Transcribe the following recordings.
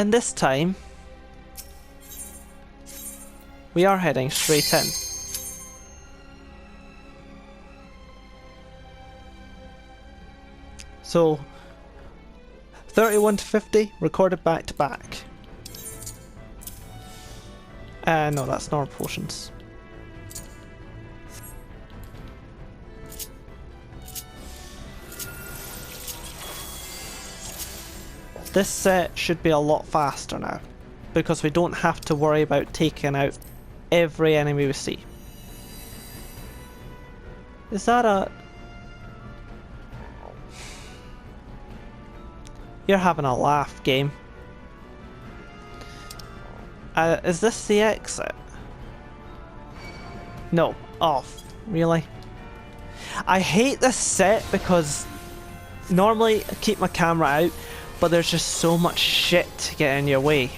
And this time, we are heading straight in. So, 31 to 50, recorded back to back. No, that's normal potions. This set should be a lot faster now, because we don't have to worry about taking out every enemy we see. Is that a... You're having a laugh, game. Is this the exit? No. Oh, really? I hate this set because normally I keep my camera out, but there's just so much shit to get in your way.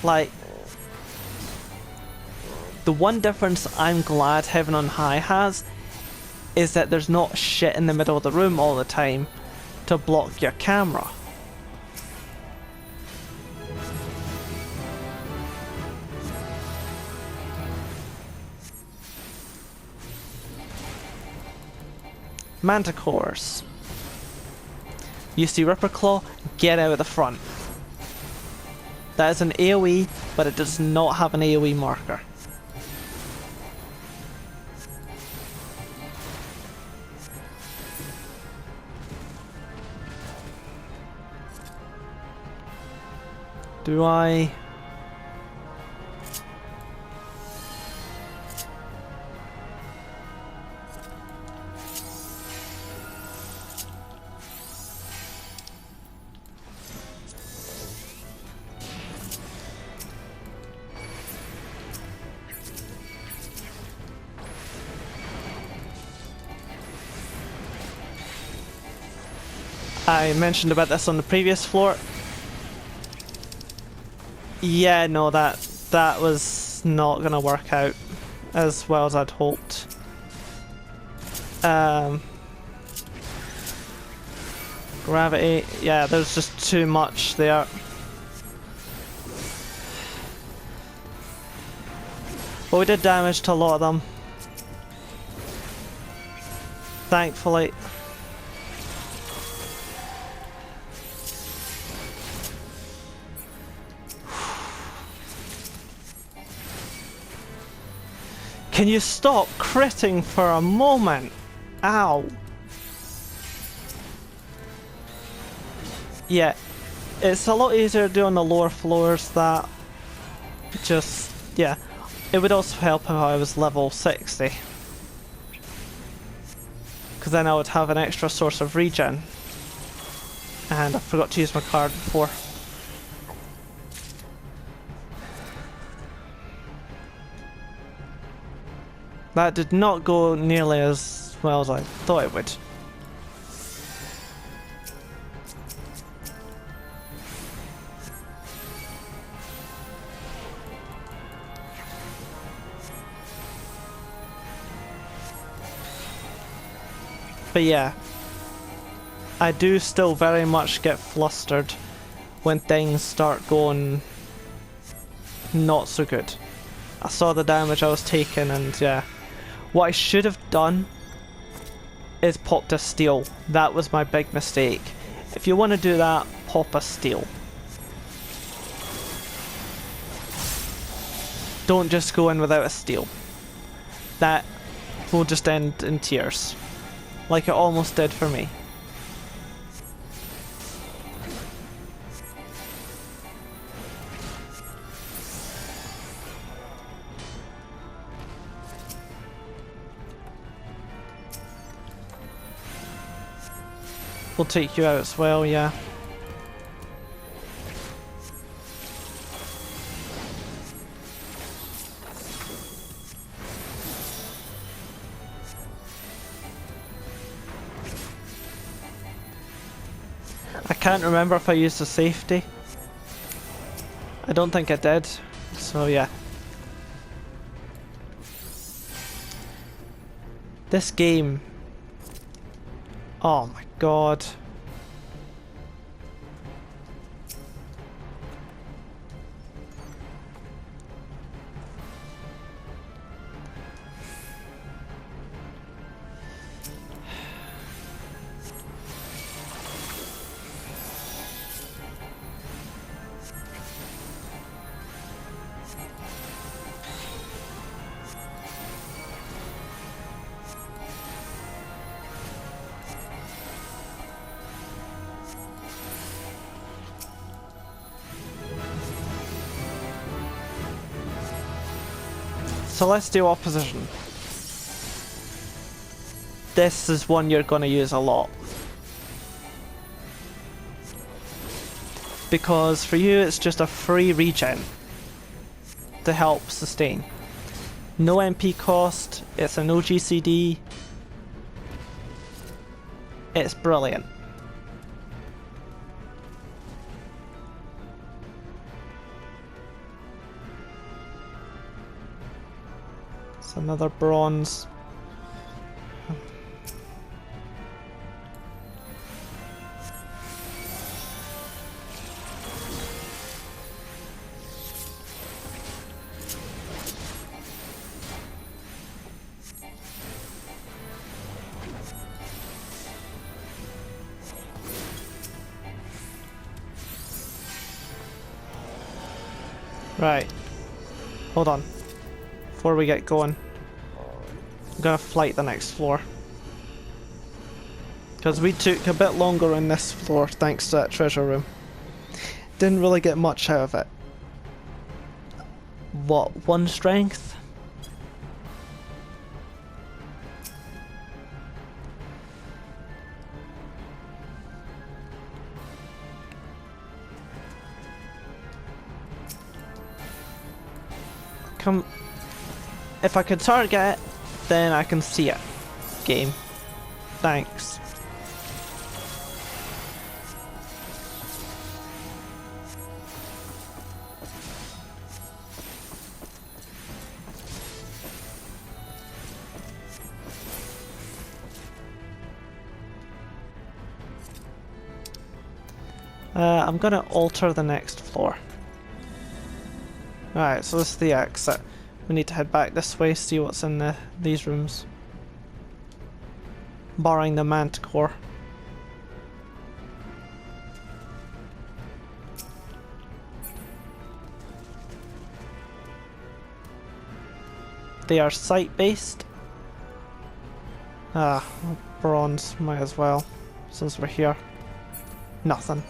Like, the one difference I'm glad Heaven on High has is that there's not shit in the middle of the room all the time to block your camera. Manticores. You see Ripper Claw, get out of the front. That is an AoE, but it does not have an AoE marker. Do I... I mentioned about this on the previous floor. Yeah, no, that was not gonna work out as well as I'd hoped. Gravity, yeah, there's just too much there. But we did damage to a lot of them. Thankfully. Can you stop critting for a moment? Ow. Yeah, it's a lot easier to do on the lower floors. That just, yeah. It would also help if I was level 60. Because then I would have an extra source of regen. And I forgot to use my card before. That did not go nearly as well as I thought it would. But yeah, I do still very much get flustered when things start going not so good. I saw the damage I was taking, and yeah. What I should have done is popped a steal. That was my big mistake. If you want to do that, pop a steal. Don't just go in without a steal. That will just end in tears. Like it almost did for me. We'll take you out as well, yeah. I can't remember if I used the safety. I don't think I did, so yeah. This game... Oh my god. Celestial Opposition. This is one you're going to use a lot. Because for you it's just a free regen to help sustain. No MP cost, it's an OGCD. It's brilliant. It's another bronze. Right, hold on, before we get going, I'm gonna flight the next floor. Because we took a bit longer on this floor thanks to that treasure room. Didn't really get much out of it. What, 1 strength? Come, if I could target it, then I can see it. Game. Thanks. I'm gonna alter the next floor. Alright, so this is the exit. We need to head back this way, see what's in these rooms. Barring the manticore. They are site-based. Ah, bronze, might as well, since we're here. Nothing.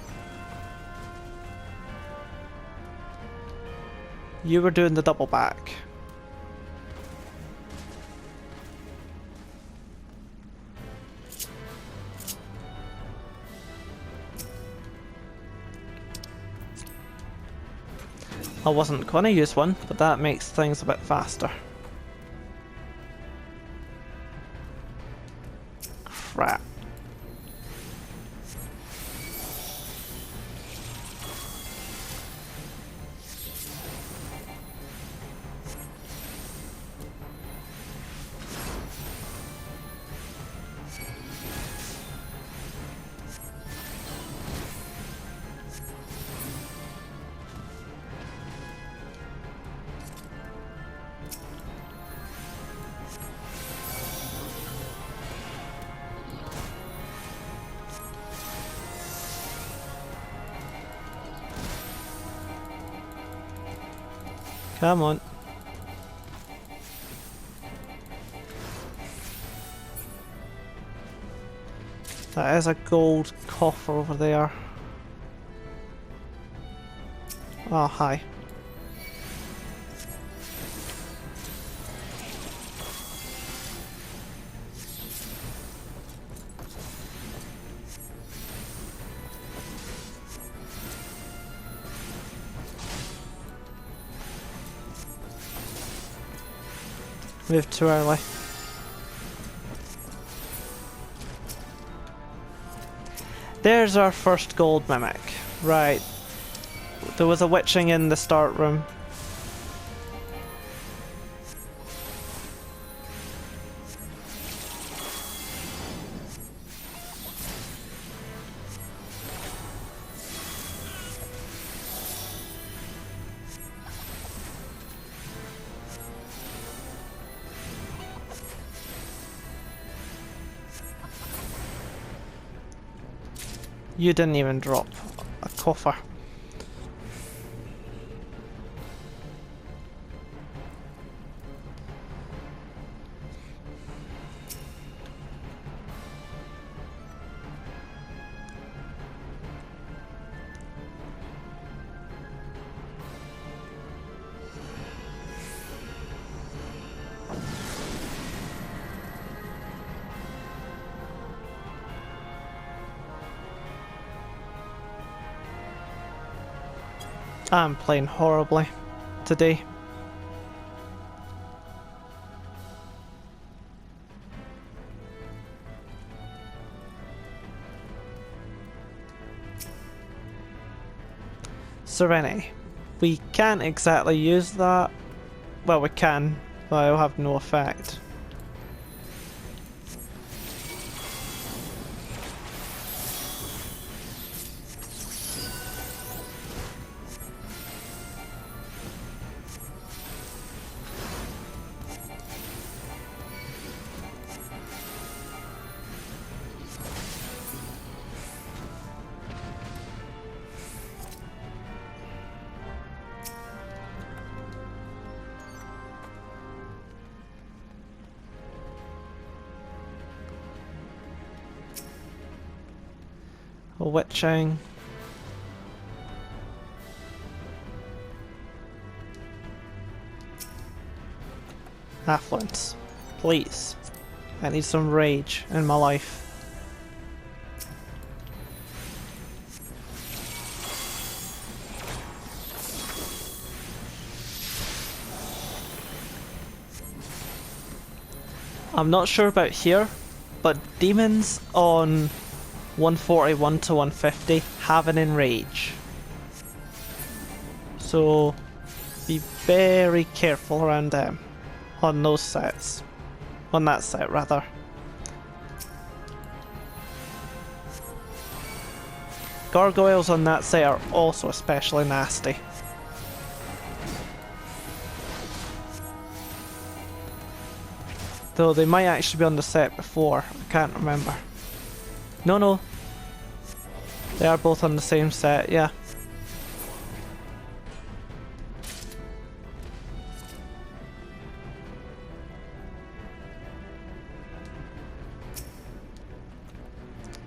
You were doing the double back. I wasn't gonna use one, but that makes things a bit faster. Crap. Come on. That is a gold coffer over there. Oh, hi. Moved too early. There's our first gold mimic. Right. There was a witching in the start room. You didn't even drop a coffer. I'm playing horribly today. Serenity. We can't exactly use that. Well, we can, but it'll have no effect. Witching. Affluence. Please. I need some rage in my life. I'm not sure about here, but demons on 141 to 150 have an enrage. So be very careful around them on those sets. On that set rather. Gargoyles on that set are also especially nasty. Though they might actually be on the set before, I can't remember. No. They are both on the same set, yeah.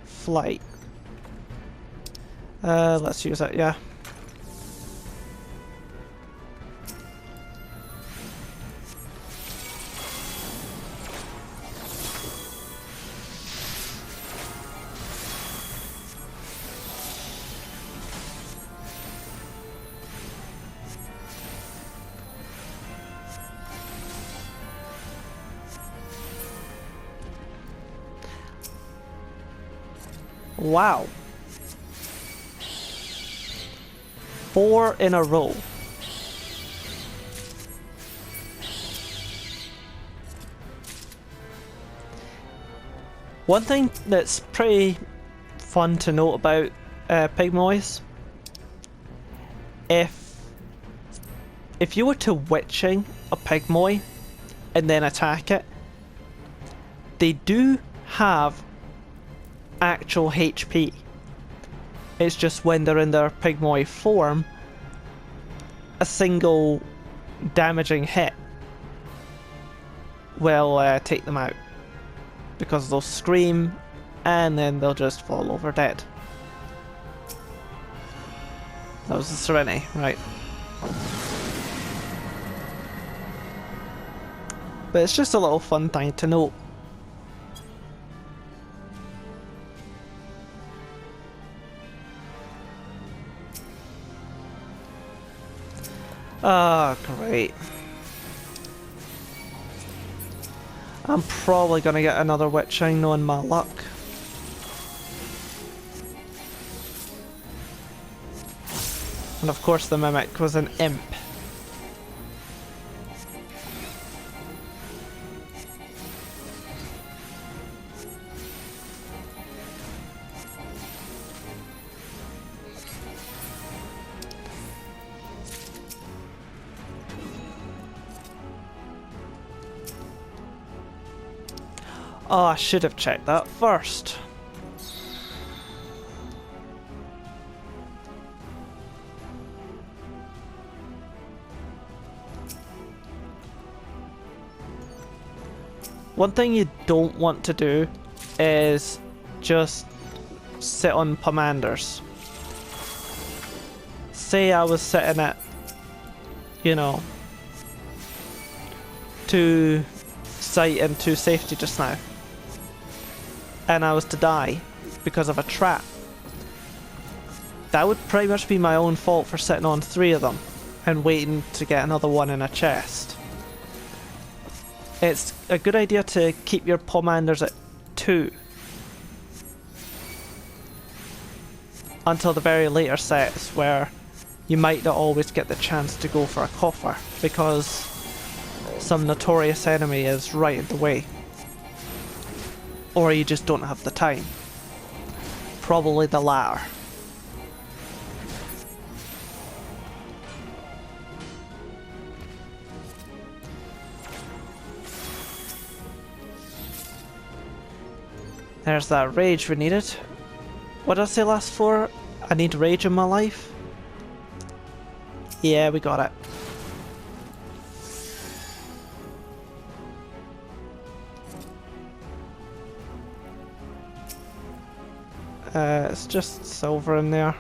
Flight. Let's use it, yeah. Wow. 4 in a row. One thing that's pretty fun to note about Pigmoys, if you were to witching a Pigmoy and then attack it, they do have actual HP. It's just when they're in their Pigmoy form, a single damaging hit will take them out. Because they'll scream and then they'll just fall over dead. That was the Serenity, right. But it's just a little fun thing to note. Ah, great. I'm probably gonna get another witching knowing my luck. And of course the mimic was an imp. Oh, I should have checked that first. One thing you don't want to do is just sit on Pomanders. Say I was sitting at, you know, 2 sight and 2 safety just now, and I was to die because of a trap. that would pretty much be my own fault for sitting on 3 of them and waiting to get another one in a chest. It's a good idea to keep your pomanders at 2 until the very later sets where you might not always get the chance to go for a coffer because some notorious enemy is right in the way. Or you just don't have the time. Probably the latter. There's that rage we needed. What did I say last for? I need rage in my life? Yeah, we got it. It's just silver in there.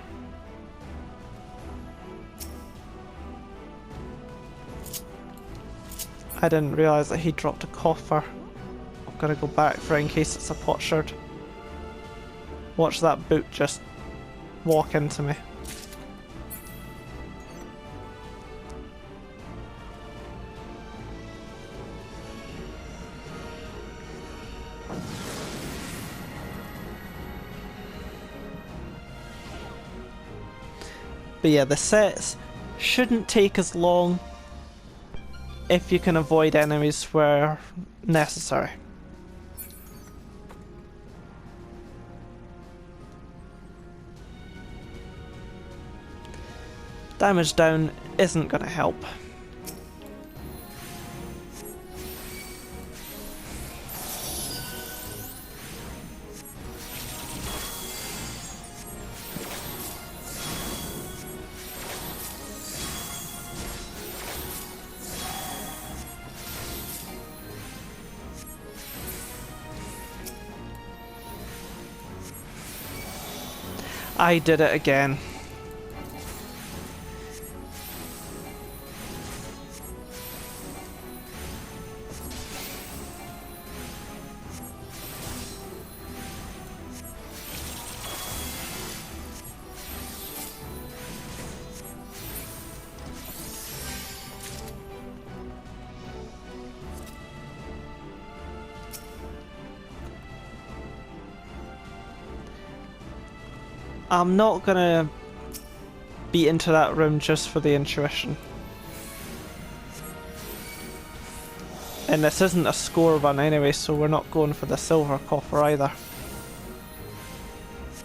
I didn't realise that he dropped a coffer. I'm gonna go back for it in case it's a potsherd. Watch that boot just walk into me. But yeah, the sets shouldn't take as long if you can avoid enemies where necessary. Damage down isn't going to help. I did it again. I'm not gonna beat into that room just for the intuition. And this isn't a score run anyway, so we're not going for the silver coffer either.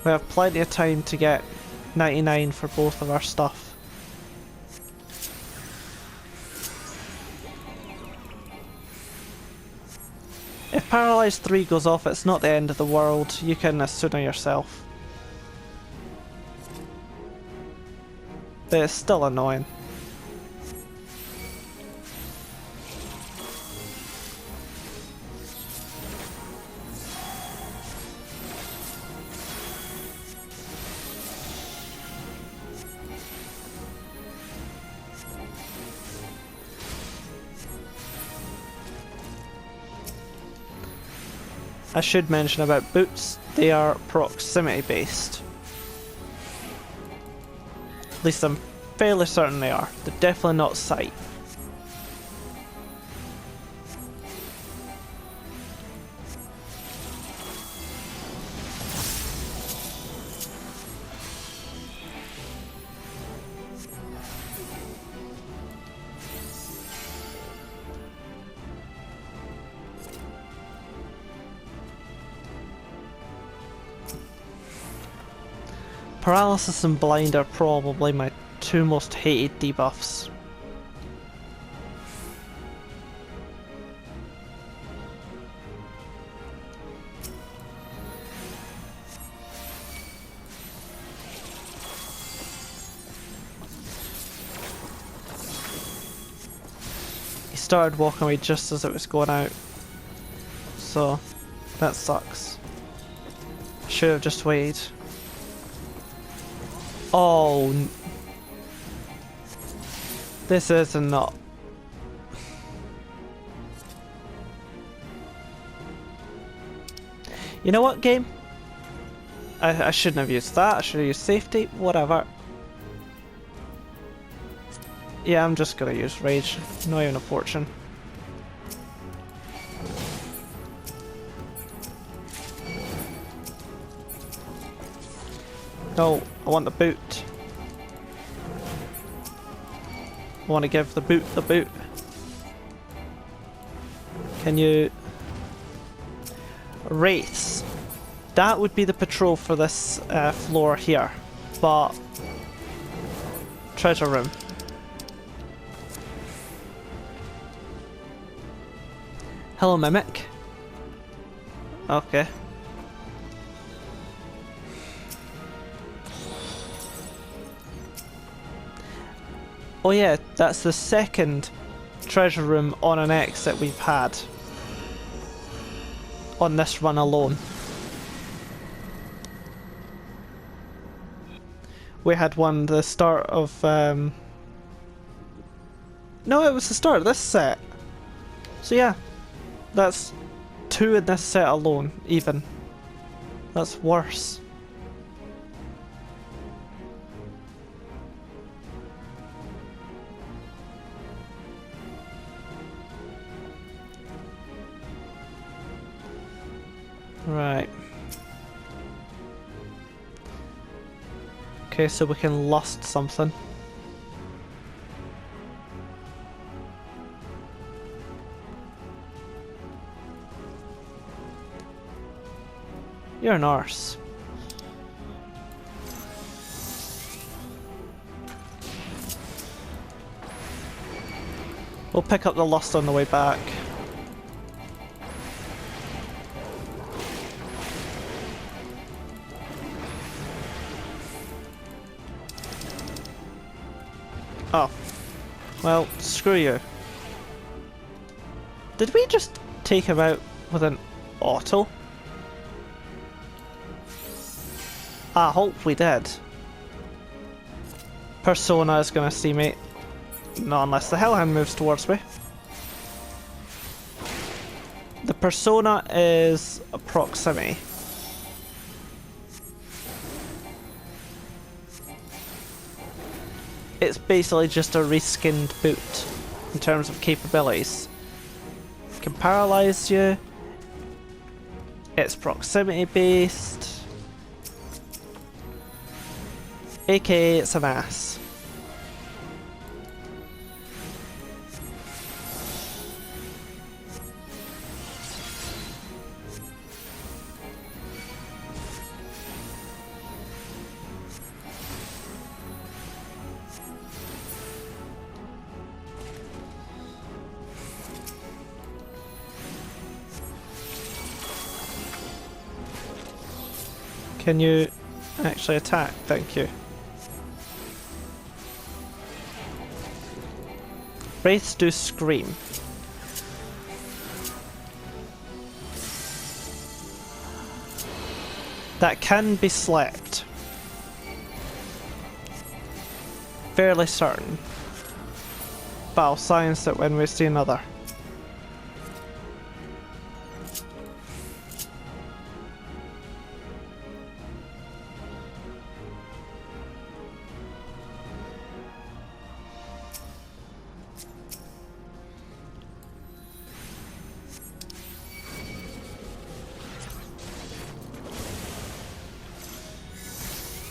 We have plenty of time to get 99 for both of our stuff. If Paralyzed 3 goes off, it's not the end of the world. You can Asuna yourself. But it's still annoying. I should mention about boots, they are proximity based. At least I'm fairly certain they are. They're definitely not sight. Paralysis and blind are probably my 2 most hated debuffs. He started walking away just as it was going out, so that sucks. I should have just waited. Oh, this is not. You know what, game? I shouldn't have used that. I should have used safety. Whatever. Yeah, I'm just gonna use rage. Not even a fortune. No, I want the boot. I want to give the boot the boot. Can you... Wraiths. That would be the patrol for this floor here. But... Treasure room. Hello, Mimic. Okay. Oh yeah, that's the second treasure room on an X that we've had. On this run alone. We had one the start of... No, it was the start of this set. So yeah. That's 2 in this set alone, even. That's worse. Right. Okay, so we can lust something. You're an arse. We'll pick up the lust on the way back. Oh. Well, screw you. Did we just take him out with an auto? I hope we did. Persona is gonna see me. Not unless the Hellhound moves towards me. The Persona is a proximity. It's basically just a reskinned boot in terms of capabilities. It can paralyze you. It's proximity based. AKA it's an ass. Can you actually attack? Thank you. Wraiths do scream. That can be slept. Fairly certain. But I'll science it when we see another.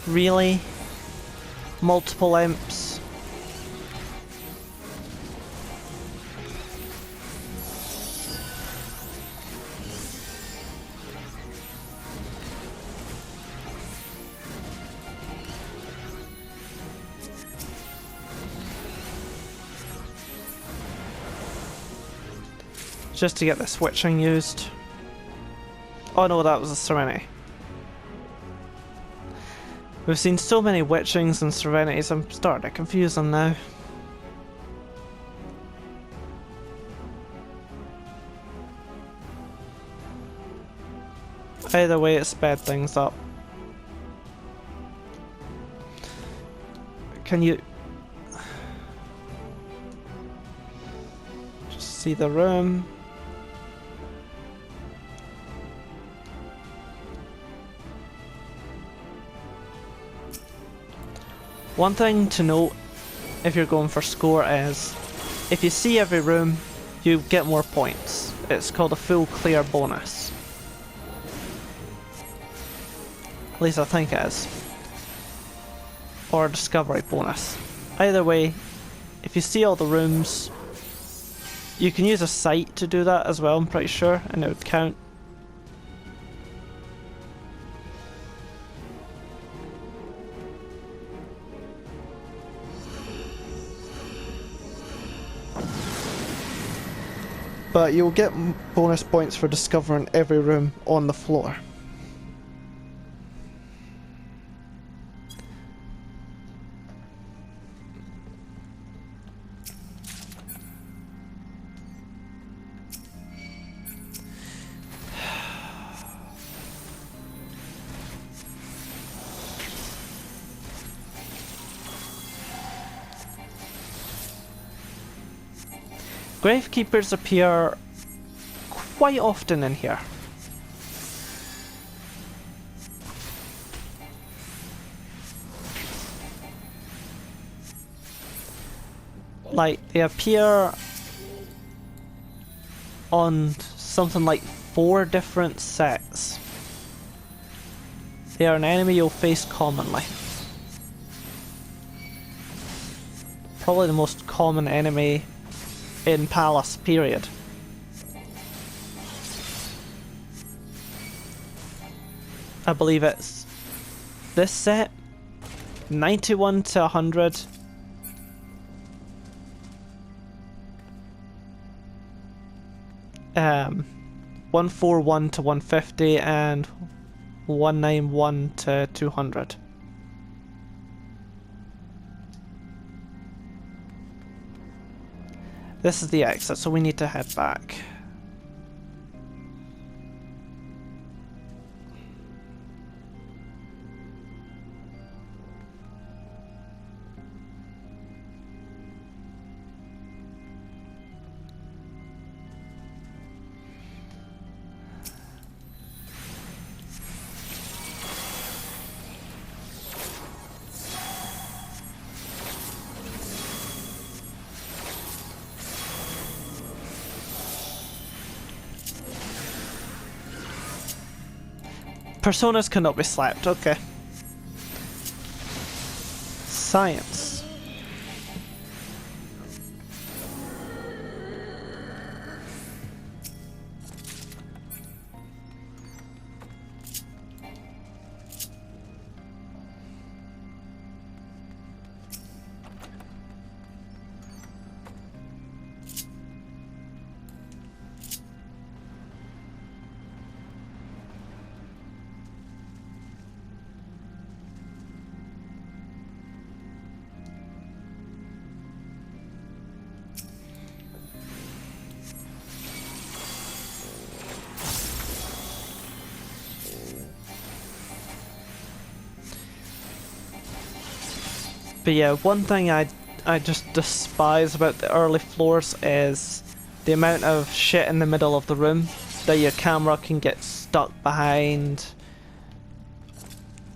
Really? Multiple imps? Just to get the switching used. Oh no, that was a Serenity. We've seen so many witchings and serenities, I'm starting to confuse them now. Either way, it sped things up. Can you... just see the room? One thing to note if you're going for score is, if you see every room, you get more points. It's called a full clear bonus. At least I think it is. Or a discovery bonus. Either way, if you see all the rooms, you can use a sight to do that as well, I'm pretty sure, and it would count. But you'll get bonus points for discovering every room on the floor. Gravekeepers appear quite often in here. Like, they appear on something like 4 different sets. They are an enemy you'll face commonly. Probably the most common enemy in Palace, period. I believe it's this set, 91 to 100. Um, 141 to 150 and 191 to 200. This is the exit, so we need to head back. Personas cannot be slapped, okay. Science. But yeah, one thing I just despise about the early floors is the amount of shit in the middle of the room that your camera can get stuck behind,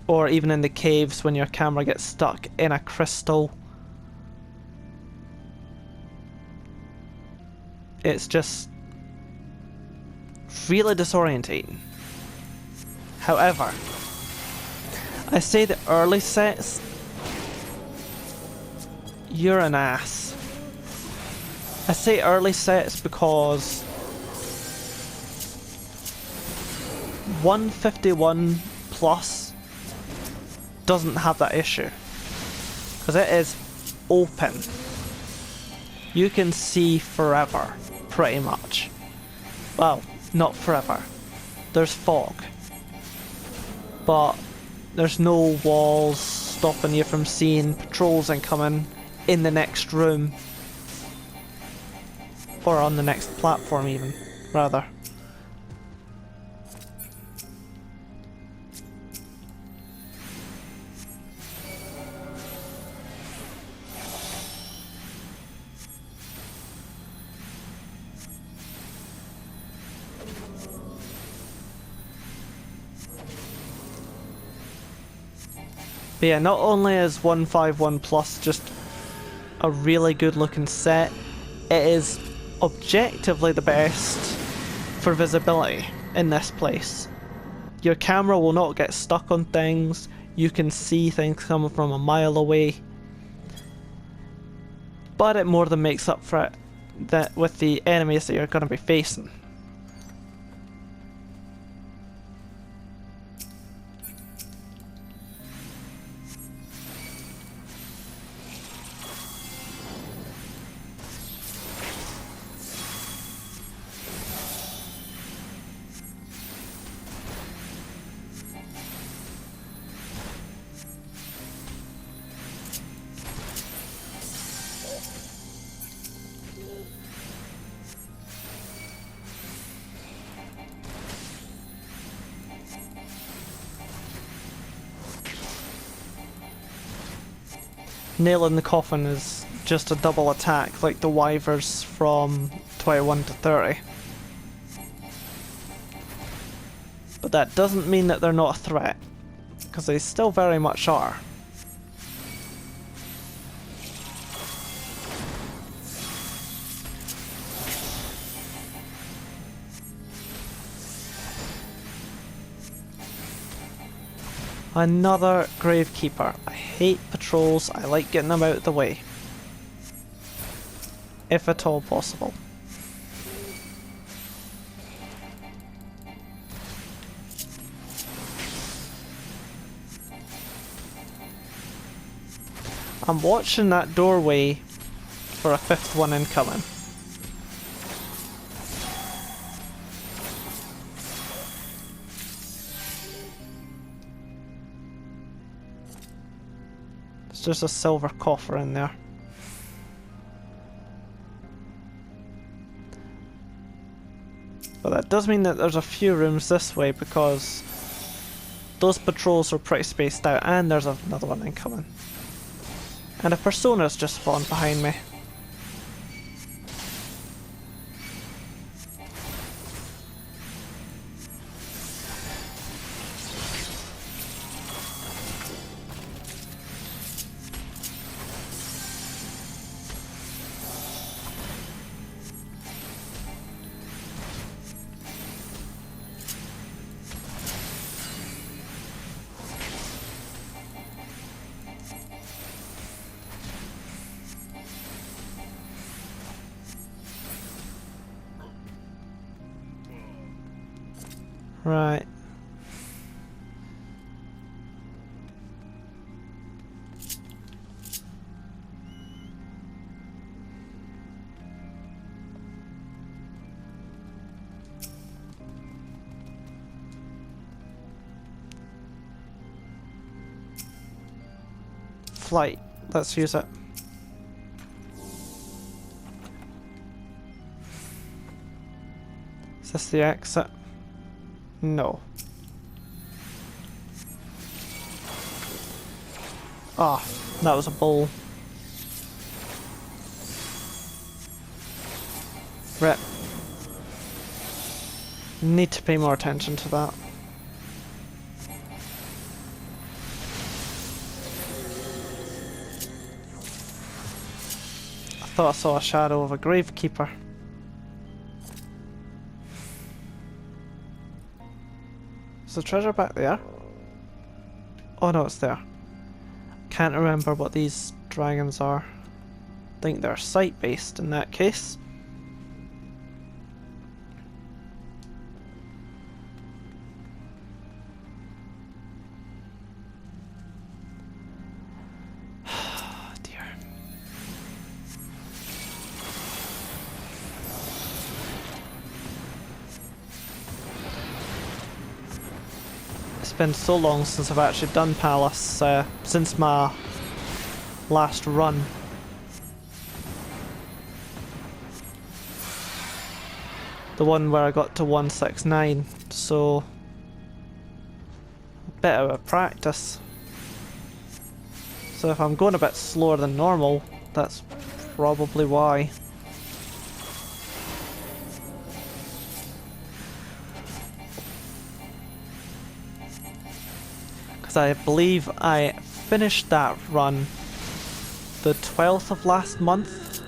or even in the caves when your camera gets stuck in a crystal. It's just really disorientating. However, I say the early sets, you're an ass. I say early sets because 151 plus doesn't have that issue, because it is open. You can see forever, pretty much. Well, not forever. There's fog, but there's no walls stopping you from seeing patrols incoming in the next room, or on the next platform even, rather. But yeah, not only is 151 Plus just a really good looking set, it is objectively the best for visibility in this place. Your camera will not get stuck on things, you can see things coming from a mile away. But it more than makes up for it with the enemies that you're going to be facing. Nailing the coffin is just a double attack like the Wyvers from 21 to 30. But that doesn't mean that they're not a threat, because they still very much are. Another Gravekeeper. I hate patrols, I like getting them out of the way. If at all possible. I'm watching that doorway for a 5th one incoming. There's just a silver coffer in there. But that does mean that there's a few rooms this way, because those patrols are pretty spaced out, and there's another one incoming. And a Persona's just spawned behind me. Right. Flight. Let's use it. Is this the exit? No. Ah, that was a bowl. Rip. Need to pay more attention to that. I thought I saw a shadow of a Gravekeeper. Is the treasure back there? Oh no, it's there. Can't remember what these dragons are. I think they're site-based in that case. Dear. It's been so long since I've actually done Palace, since my last run. The one where I got to 169, so a bit out of practice. So if I'm going a bit slower than normal, that's probably why. Because I believe I finished that run the 12th of last month,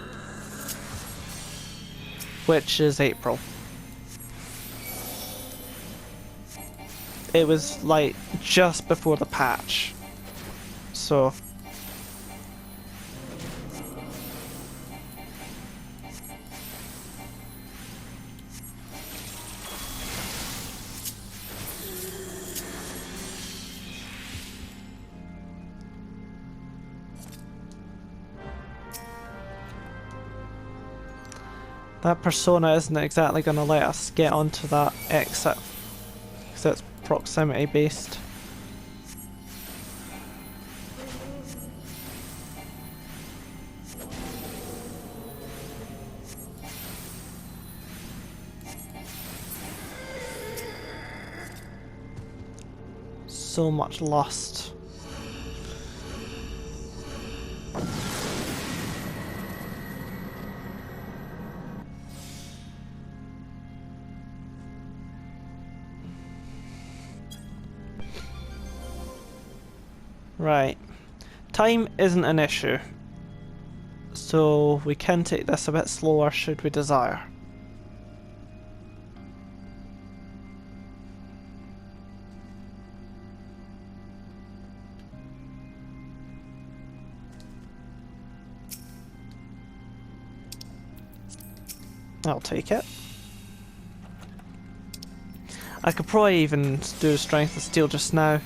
which is April. It was like just before the patch, so that persona isn't exactly going to let us get onto that exit, because it's proximity based. So much lust. Right, time isn't an issue, so we can take this a bit slower should we desire. I'll take it. I could probably even do Strength of Steel just now.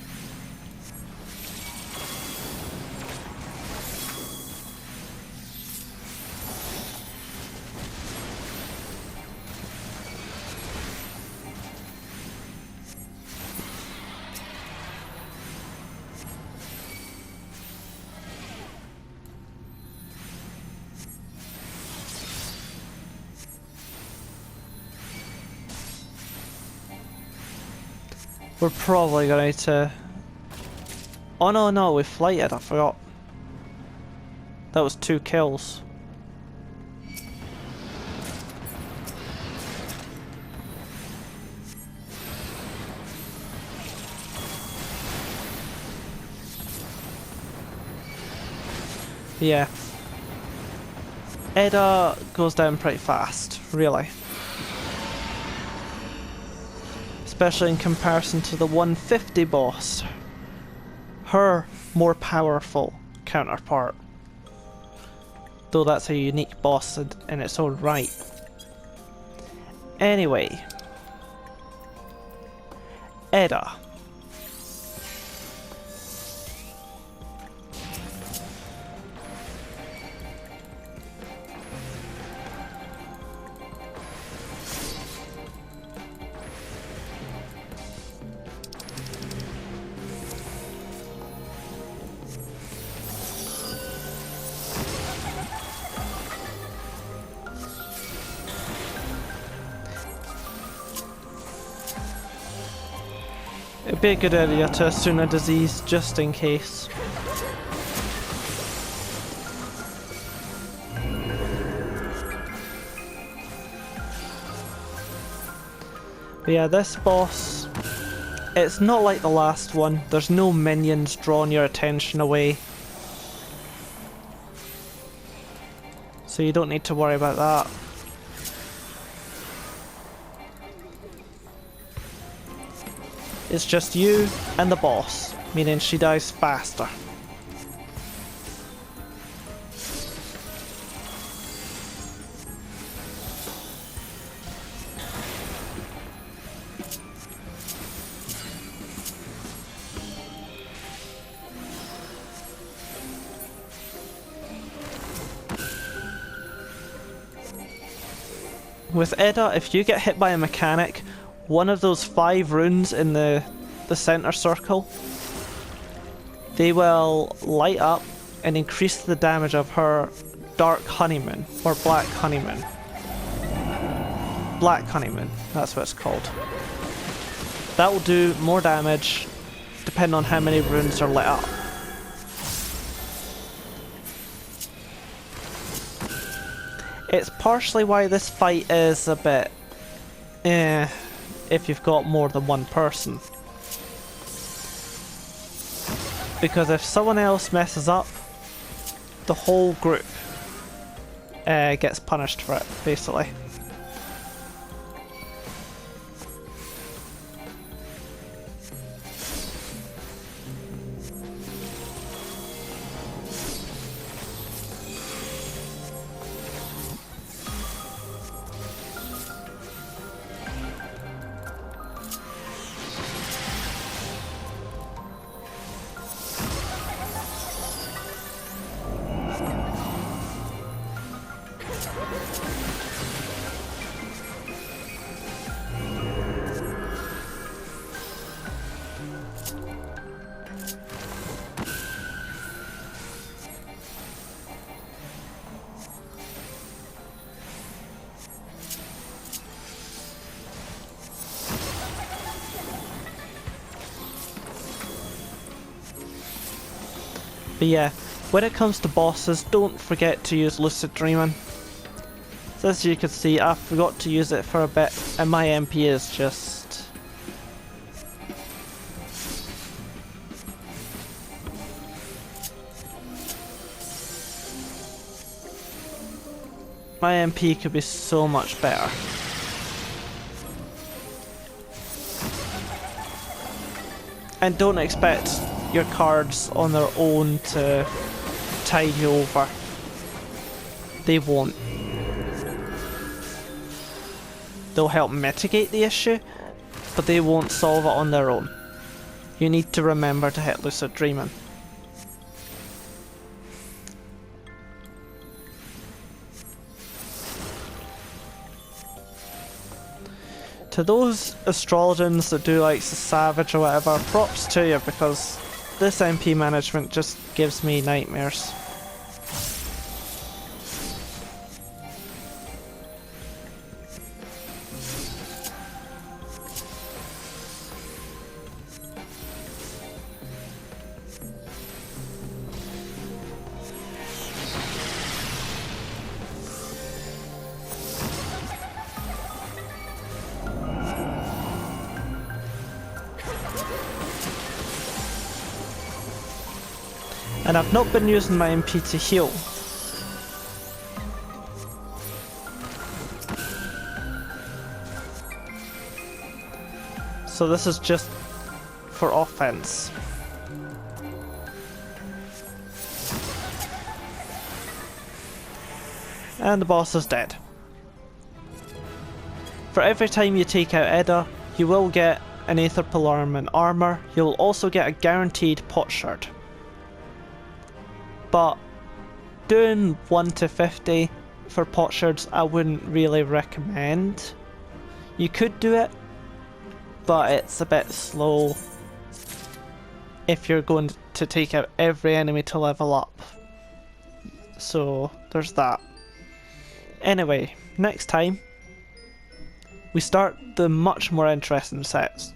We're probably going to... Oh no, we flighted, I forgot. That was 2 kills. Yeah. Edda goes down pretty fast, really. Especially in comparison to the 150 boss, her more powerful counterpart. Though that's a unique boss in its own right. Anyway, Edda. It'd be a good idea to assume a disease just in case. But yeah, this boss, it's not like the last one. There's no minions drawing your attention away. So you don't need to worry about that. It's just you and the boss, meaning she dies faster. With Edda, if you get hit by a mechanic, one of those 5 runes in the center circle, they will light up and increase the damage of her Dark Honeymoon, or Black Honeymoon. Black Honeymoon, that's what it's called. That will do more damage depending on how many runes are lit up. It's partially why this fight is a bit if you've got more than one person. because if someone else messes up, the whole group gets punished for it, basically. But yeah, when it comes to bosses, don't forget to use Lucid Dreaming. So as you can see, I forgot to use it for a bit, and my MP is just... my MP could be so much better. And don't expect your cards on their own to tide you over. They won't. They'll help mitigate the issue, but they won't solve it on their own. You need to remember to hit Lucid Dreaming. To those astrologans that do like the Savage or whatever, props to you, because this MP management just gives me nightmares. And I've not been using my MP to heal. So this is just for offense. And the boss is dead. For every time you take out Edda, you will get an Aether Polarm and armor. You'll also get a guaranteed potsherd. But doing 1 to 50 for potsherds I wouldn't really recommend. You could do it, but it's a bit slow if you're going to take out every enemy to level up. So there's that. Anyway, next time we start the much more interesting sets.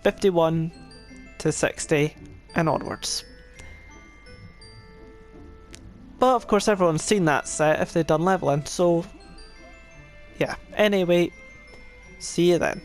51 to 60 and onwards. But of course everyone's seen that set if they've done leveling, so yeah. Anyway, see you then.